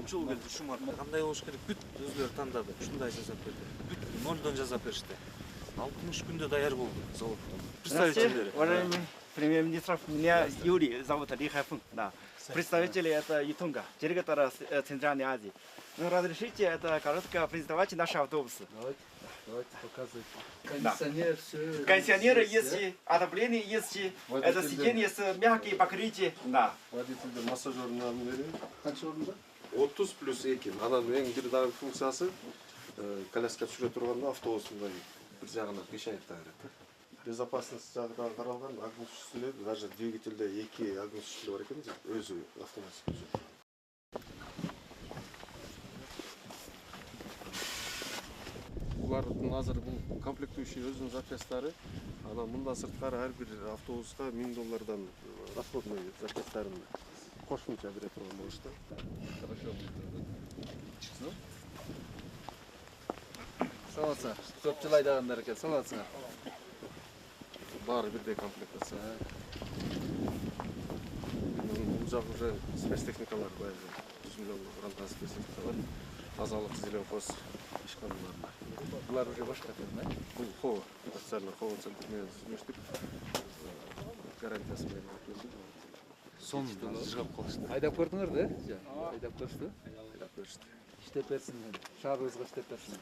3 жыл келди ушу марка. Кандай болуш керек? Бүт өзлөрү тандады. Ушундай жасап берди. Бүт нолдон жасап беришти. 60 күндө даяр болду заводдон. Представителдери. Уважаемый премьер-министр, меня Юрий зовут Ли Хайфун. Да. Представители это Ютунга, директора Центральной Азии. Ну, разрешите это коротко презентовать наши автобусы. Давайте показывайте. Кондиционер, все. Кондиционеры есть, отопление есть, это сиденье с мягкие покрытия. Да. Водительдер массажерный алып берейин. Канча орунда? 30 плюс 2. Анан эң бир дагы функциясы коляска түшүрө турганда автобустун бир жагына кыйшайып да берет. Безопасность жагынан каралган огнетушителер, даже двигательде 2 огнетушителер бар экен, өзү автоматически. Булардын азыр бул комплектующий өзүнүн запчасттары. Анан мындан сырткары ар бир автобуска $1000 расходный запчасттарын кошумча бере турган болушту. Хорошо. Салатсыңар. Көпчүл айдагандар экен, салатсыңар. Баары бирдей комплектация. Бул жак уже спецтехникалар баягы 100 миллион гранттан спецтехникалар. Тазалык, зеленкоз ишканаларына. Булар уже башка экен, да? Бул хоо, официально хоо центр менен сүйлөштүк. Гарантиясы менен өткөздүк. Сонун жыгап калышты. Айдап көрдүңөр да? Айдап көрүштү. Айдап беришти. İşte versin. Şarkımızga işte versin.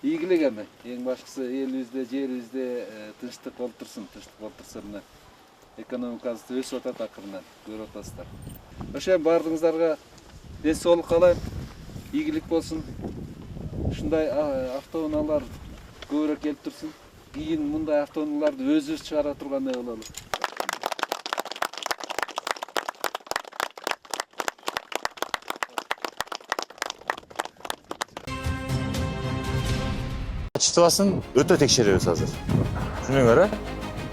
İyilik eме. Eң башкысы элибизде, жерибизде тынчтык болуп турсун, тынчтык болуп турса мына экономикабыз өсүп атат акырынан, көрүп атасыздар. Ошо бардыгыңыздарга ден соолук каалайм. Ийгилик болсун. Ушундай автоунаалар көбүрөөк келип турсун. Кийин мындай автоунааларды өзүбүз чыгара тургандай бололу. Качествосын өтө текшеребиз азыр. Түшүнүңөр,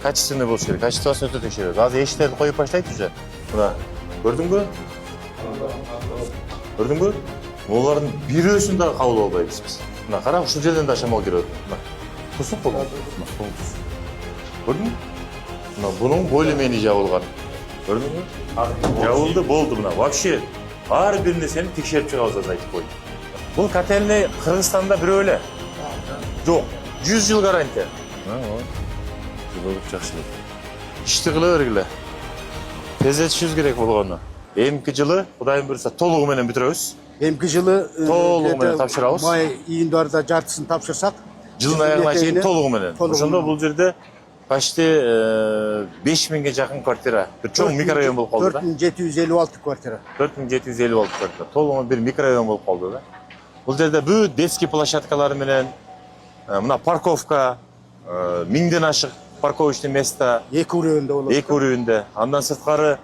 качественный болуш керек. Качествосын өтө текшеребиз. Азыр эшиктерди коюп баштайт уже. Мына, көрдүңбү? Көрдүңбү? Олардын бирөөсүн да кабыл албайбыз биз. Мына кара, ушул жерден да шамал кирип атат. Мына. Тусук болду. Көрдүңбү? Мына бунун более-менее жабылган. Көрдүңбү? Жабылды, болду мына. Вообще ар бир нерсени текшерип чыгабыз айтып коюйт. Бул котельный Кыргызстанда бирөө эле. Жоқ, 100 жыл гарантия. Жылылык жакшы эле. Ишти кыла бергиле. Тездетишибиз керек болгону. Эмки жылы Кудайым буйрса толугу менен бүтүрөбүз. Эмки жылы толугу менен тапшырабыз. Май июндарда жартысын тапшырсак, Жылдын аягына чейин толугу менен. Ошондо бул жерде почти 5000ге жакын квартира. Бир чоң микрорайон болуп калды да. 4756 квартира. 4756 квартира. Толугу бир микрорайон болуп калды да. Бул жерде бүт детский площадкалары менен мына парковка, 1000ден ашык парковочный место. Эки урөндө болот. Эки урөндө. Андан сырткары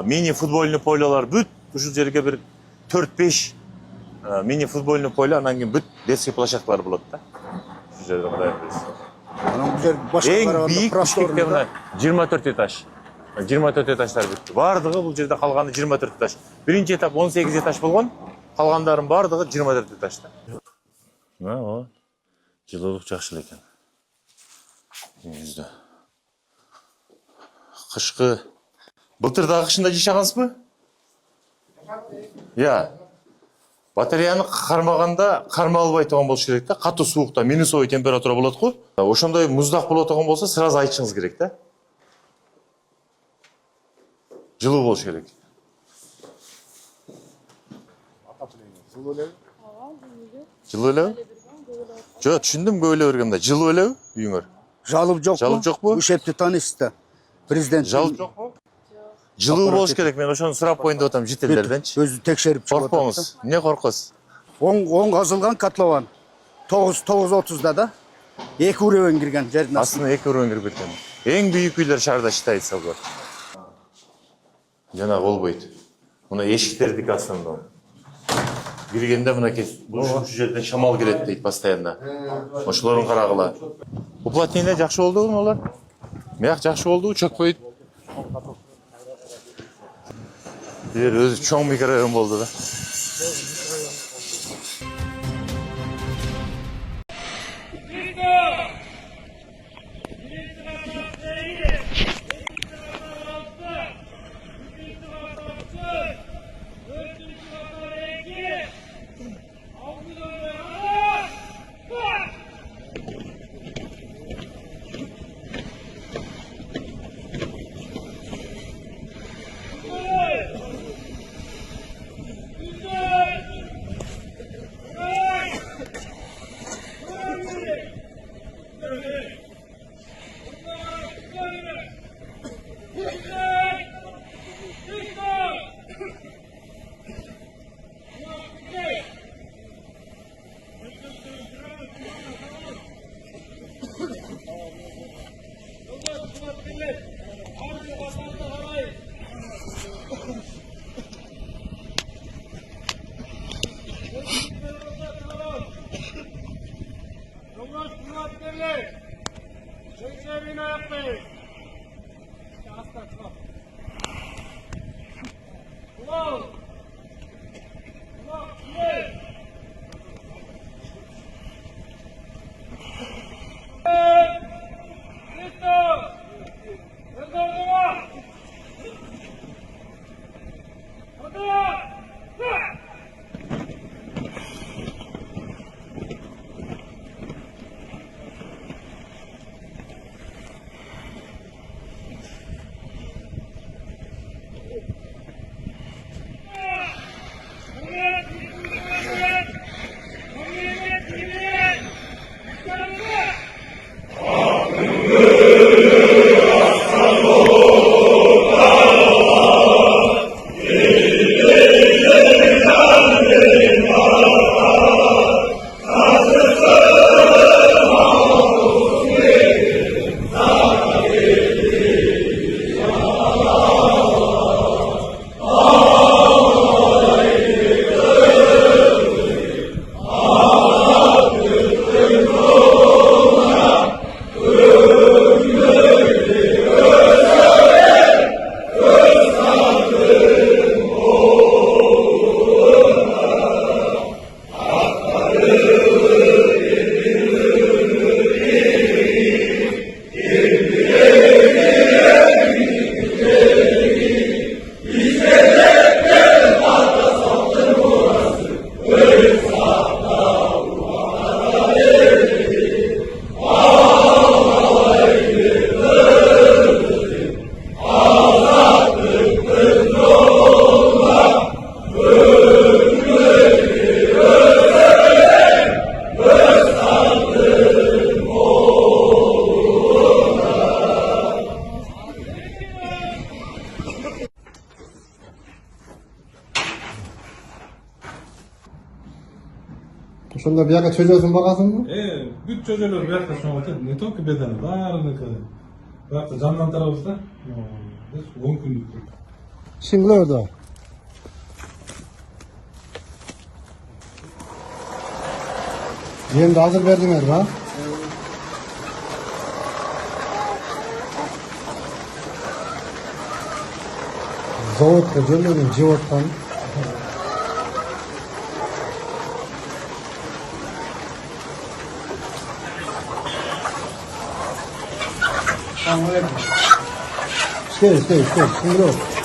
мини футбольный полялар бүт ушул жерге бир 4-5 мини футбольный поле, анан кийин бүт детский площадкалар болот да. Ушул жерде Кудайым буйрса. Анан бул жер башка эң бийик Бишкекте мына 24 этаж. 24 этаждар бүт. Бардыгы бул жерде калганы 24 этаж. Биринчи этап 18 этаж болгон, калгандарын бардыгы 24 этаж да. О, жылуулук жакшы эле экен. Үйүңүздө. Кышкы былтыр дагы кышында жашагансызбы? Я. Батареяны кармаганда карма албай турган болуш керек да. Катуу суукта минусовой температура болот го. Ошондой муздак боло турган болсо, сразу айтышыңыз керек да. Жылуу болуш керек. Жылуу элеби? Жок, түшүндүм, көп эле берген да. Жылуу элеби үйүңөр? Жалып жокпу? Жалып жокпу? Ушепти таанысыздар. Президент. Жалып жокпу? Жылуу болуш керек, мен ошону сурап коеюн деп атам жителдерденчи. Өзү текшерип чыгып атат. Коркпоңуз. Эмне коркосуз? Оң казылган котлован. 9:30да да. Эки урөөн кирген жердин астына эки урөөн кирип кеткен. Эң бүйүк үйлөр шаарда считается булар. Жана болбойт. Мына эшиктердики астында. Киргенде мына ушул жерден шамал кирет дейт постоянно. Ошолорун карагыла. Уплотнение жакшы болдубу алар? Мыяк жакшы болдубу? Чөп коюп. Бир өзү чоң микрорайон болду да. Ошондо бияка чөжөсүн багасыңбы? Бүт чөжөлөр биякта чоңуп атат. Не только беданы, баарыныкы. Биякта жамдан тарабыз да. 10 күндүк. Шиңлөөдө. Жемди азыр бердиңер ба? Заводко жөнөдөн жеп аткан. Stay, шиңирөө.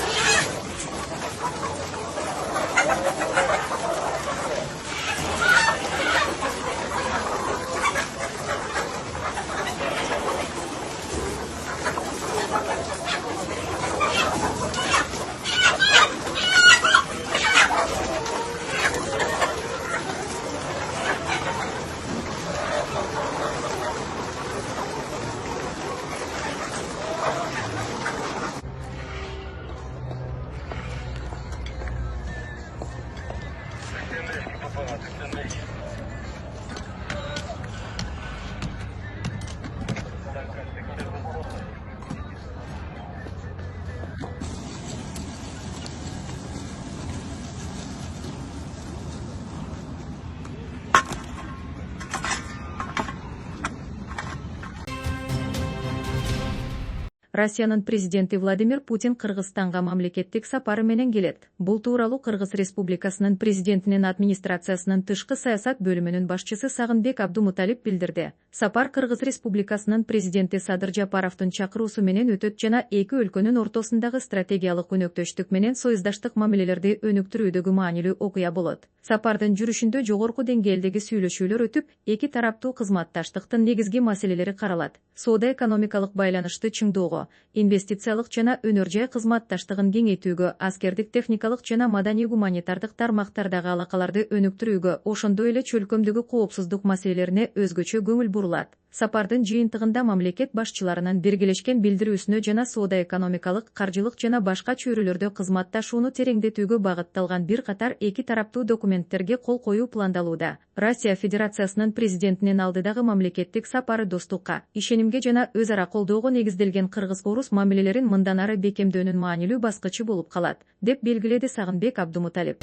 Россиянын президенти Владимир Путин Кыргызстанга мамлекеттик сапары менен келет. Бул тууралуу Кыргыз Республикасынын президентинин администрациясынын тышкы саясат бөлүмүнүн башчысы Сагынбек Абдумуталип билдирди. Сапар Кыргыз Республикасынын президенти Садыр Жапаровдун чакыруусу менен өтөт жана эки өлкөнүн ортосундагы стратегиялык өнөктөштүк менен союздаштык мамилелерди өнүктүрүүдөгү маанилүү окуя болот. Сапардын жүрүшүндө жогорку деңгээлдеги сүйлөшүүлөр өтүп, эки тараптуу кызматташтыктын негизги маселелери каралат. Соода-экономикалык байланышты чыңдоого, инвестициялык жана өнөр жай кызматташтыгын кеңейтүүгө, аскердик техникалык жана маданий гуманитардык тармактардагы алакаларды өнүктүрүүгө, ошондой эле чөлкөмдөгү коопсуздук маселелерине өзгөчө көңүл бурулат. Сапардын жыйынтыгында мамлекет башчыларынын биргелешкен билдирүүсүнө жана соода-экономикалык, каржылык жана башка чөйрөлөрдө кызматташууну тереңдетүүгө багытталган бир катар эки тараптуу документтерге кол коюу пландалууда. Россия Федерациясынын президентинин алдыдагы мамлекеттик сапары достукка, ишенимге жана өз ара колдоого негизделген кыргыз-орус мамилелерин мындан ары бекемдөөнүн маанилүү баскычы болуп калат, деп белгиледи Сагынбек Абдумуталип.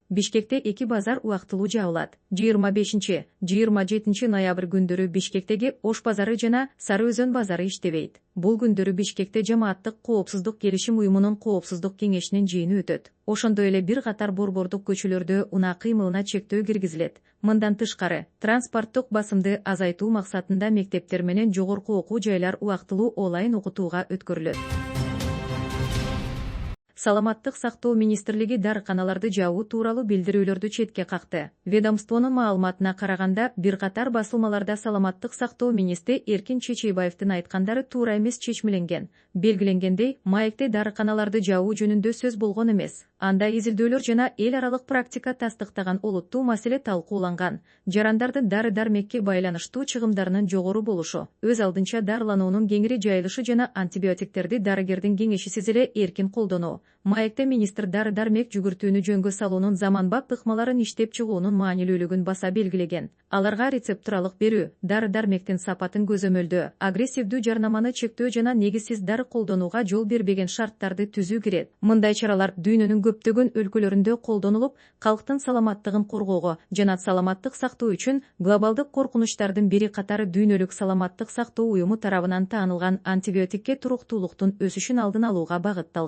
Бишкекте эки базар убактылуу жабылат. 25-27 ноябрь күндөрү Бишкектеги Ош базары жана Сары Өзөн базары иштебейт. Бул күндөрү Бишкекте жамааттык коопсуздук келишим уюмунун коопсуздук кеңешинин жыйыны өтөт. Ошондой эле бир катар борбордук көчөлөрдө унаа кыймылына чектөө киргизилет. Мындан тышкары, транспорттук басымды азайтуу максатында мектептер менен жогорку окуу жайлар убактылуу онлайн окутууга өткөрүлөт. Саламаттык сактоо министрлиги дарыканаларды жабуу тууралуу билдирүүлөрдү четке какты. Ведомствонун маалыматына караганда, бир катар басылмаларда саламаттык сактоо министри Эркин Чечейбаевдин айткандары туура эмес чечмеленген. Белгиленгендей, маекте дарыканаларды жабуу жөнүндө сөз болгон эмес. Анда изилдөөлөр жана эл аралык практика тастыктаган олуттуу маселе талкууланган. Жарандардын дары-дармекке байланыштуу чыгымдарынын жогору болушу, өз алдынча дарылануунун кеңири жайылышы жана антибиотиктерди дарыгердин кеңешисиз эле эркин колдонуу. Маекте министр дары-дармек жүгүртүүнү жөнгө салуунун заманбап ыкмаларын иштеп чыгуунун маанилүүлүгүн баса белгилеген. Аларга рецептуралык берүү, дары-дармектин сапатын көзөмөлдөө, агрессивдүү жарнаманы чектөө жана негизсиз дары колдонууга жол бербеген шарттарды түзүү кирет. Мындай чаралар дүйнөнүн көптөгөн өлкөлөрүндө колдонулуп, калктын саламаттыгын коргоого жана саламаттык сактоо үчүн глобалдык коркунучтардын бири катары дүйнөлүк саламаттык сактоо уюму тарабынан таанылган антибиотикке туруктуулуктун өсүшүн алдын алууга багытталган.